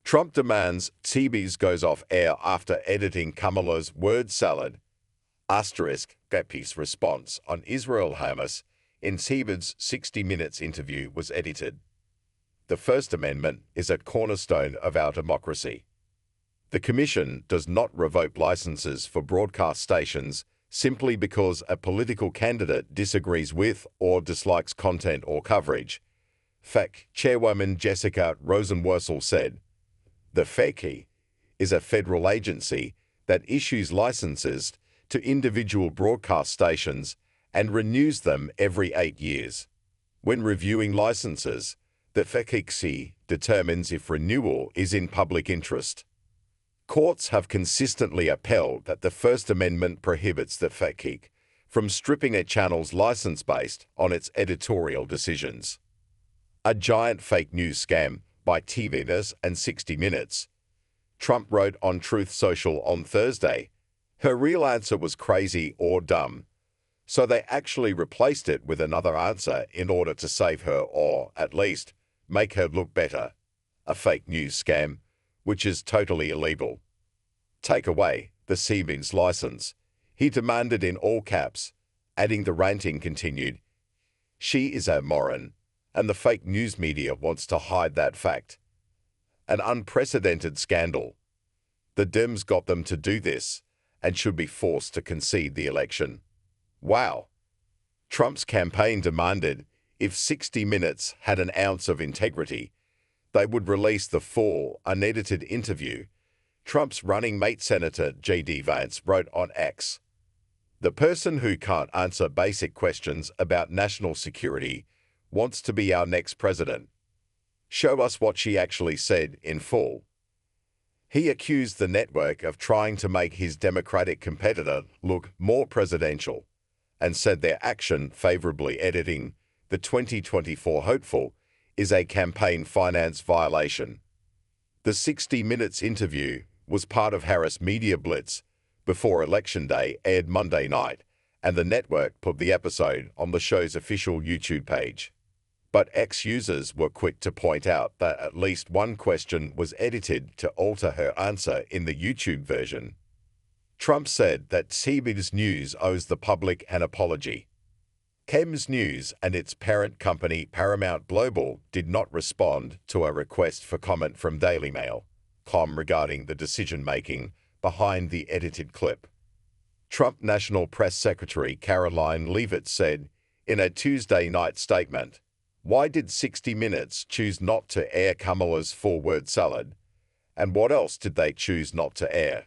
Trump demands CBS goes off air after editing Kamala's word salad. Gapi's response on Israel-Hamas in CBS' 60 Minutes interview was edited. The First Amendment is a cornerstone of our democracy. The Commission does not revoke licenses for broadcast stations simply because a political candidate disagrees with or dislikes content or coverage, FEC Chairwoman Jessica Rosenworcel said. The FEC is a federal agency that issues licenses to individual broadcast stations and renews them every 8 years. When reviewing licenses, the FEC determines if renewal is in public interest. Courts have consistently upheld that the First Amendment prohibits the FEC from stripping a channel's license based on its editorial decisions. A giant fake news scam by CBS and 60 Minutes. Trump wrote on Truth Social on Thursday, her real answer was crazy or dumb, so they actually replaced it with another answer in order to save her or, at least, make her look better. A fake news scam, which is totally illegal. Take away the CBS license, he demanded in all caps, adding the ranting continued. She is a moron, and the fake news media wants to hide that fact. An unprecedented scandal. The Dems got them to do this and should be forced to concede the election. Wow. Trump's campaign demanded if 60 Minutes had an ounce of integrity, they would release the full, unedited interview. Trump's running mate Senator J.D. Vance wrote on X. The person who can't answer basic questions about national security wants to be our next president. Show us what she actually said in full. He accused the network of trying to make his Democratic competitor look more presidential and said their action favorably editing the 2024 hopeful is a campaign finance violation. The 60 Minutes interview was part of Harris' media blitz before Election Day aired Monday night, and the network put the episode on the show's official YouTube page. But ex-users were quick to point out that at least one question was edited to alter her answer in the YouTube version. Trump said that CBS News owes the public an apology. CBS News and its parent company Paramount Global did not respond to a request for comment from Daily Mail.com regarding the decision-making behind the edited clip. Trump National Press Secretary Karoline Leavitt said in a Tuesday night statement, "Why did 60 Minutes choose not to air Kamala's four-word salad? And what else did they choose not to air?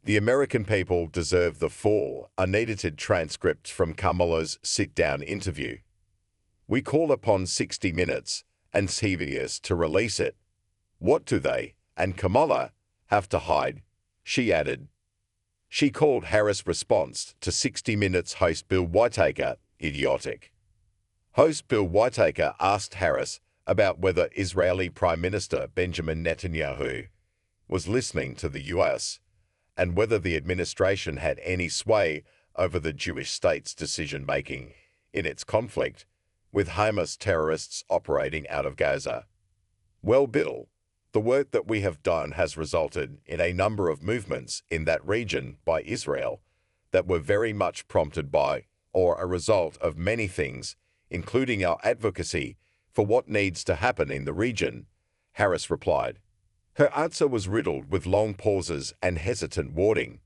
The American people deserve the full, unedited transcript from Kamala's sit-down interview. We call upon 60 Minutes and CBS to release it. What do they, and Kamala, have to hide?" she added. She called Harris' response to 60 Minutes host Bill Whitaker idiotic. Host Bill Whitaker asked Harris about whether Israeli Prime Minister Benjamin Netanyahu was listening to the U.S., and whether the administration had any sway over the Jewish state's decision-making in its conflict with Hamas terrorists operating out of Gaza. Well, Bill, the work that we have done has resulted in a number of movements in that region by Israel that were very much prompted by or a result of many things, including our advocacy for what needs to happen in the region, Harris replied. Her answer was riddled with long pauses and hesitant wording.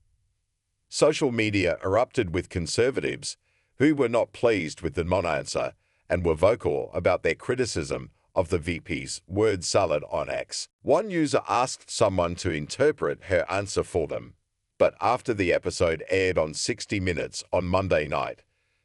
Social media erupted with conservatives who were not pleased with the non-answer and were vocal about their criticism of the VP's word salad on X. One user asked someone to interpret her answer for them, but after the episode aired on 60 Minutes on Monday night,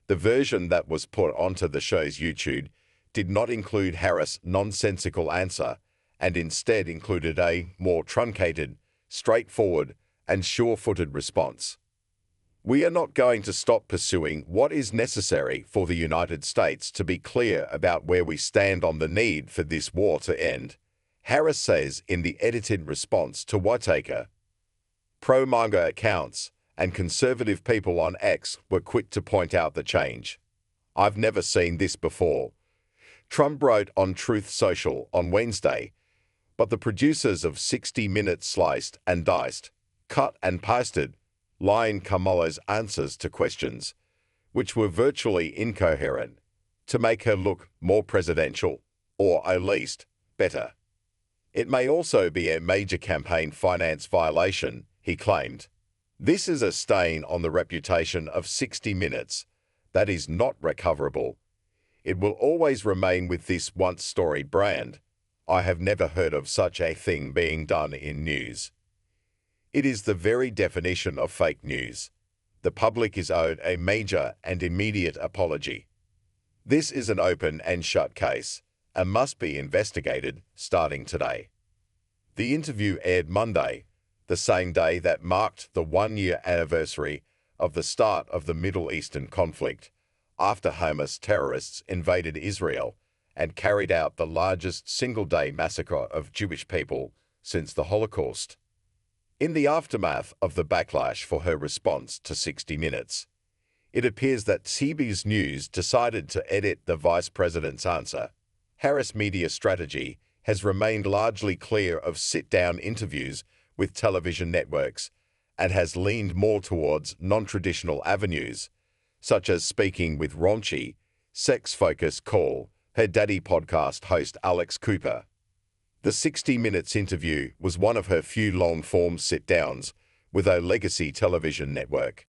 the version that was put onto the show's YouTube did not include Harris' nonsensical answer and instead included a more truncated, straightforward, and sure-footed response. We are not going to stop pursuing what is necessary for the United States to be clear about where we stand on the need for this war to end, Harris says in the edited response to Whitaker. Pro-MAGA accounts and conservative people on X were quick to point out the change. I've never seen this before, Trump wrote on Truth Social on Wednesday, But the producers of 60 Minutes sliced and diced, cut and pasted, line Kamala's answers to questions, which were virtually incoherent, to make her look more presidential, or at least better. It may also be a major campaign finance violation, he claimed. This is a stain on the reputation of 60 Minutes that is not recoverable. It will always remain with this once storied brand. I have never heard of such a thing being done in news. It is the very definition of fake news. The public is owed a major and immediate apology. This is an open and shut case and must be investigated starting today. The interview aired Monday, the same day that marked the one-year anniversary of the start of the Middle Eastern conflict, after Hamas terrorists invaded Israel and carried out the largest single-day massacre of Jewish people since the Holocaust. In the aftermath of the backlash for her response to 60 Minutes, it appears that CBS News decided to edit the vice president's answer. Harris' media strategy has remained largely clear of sit-down interviews with television networks and has leaned more towards non-traditional avenues, such as speaking with raunchy, sex-focused Call Her Daddy podcast host Alex Cooper. The 60 Minutes interview was one of her few long-form sit-downs with a legacy television network.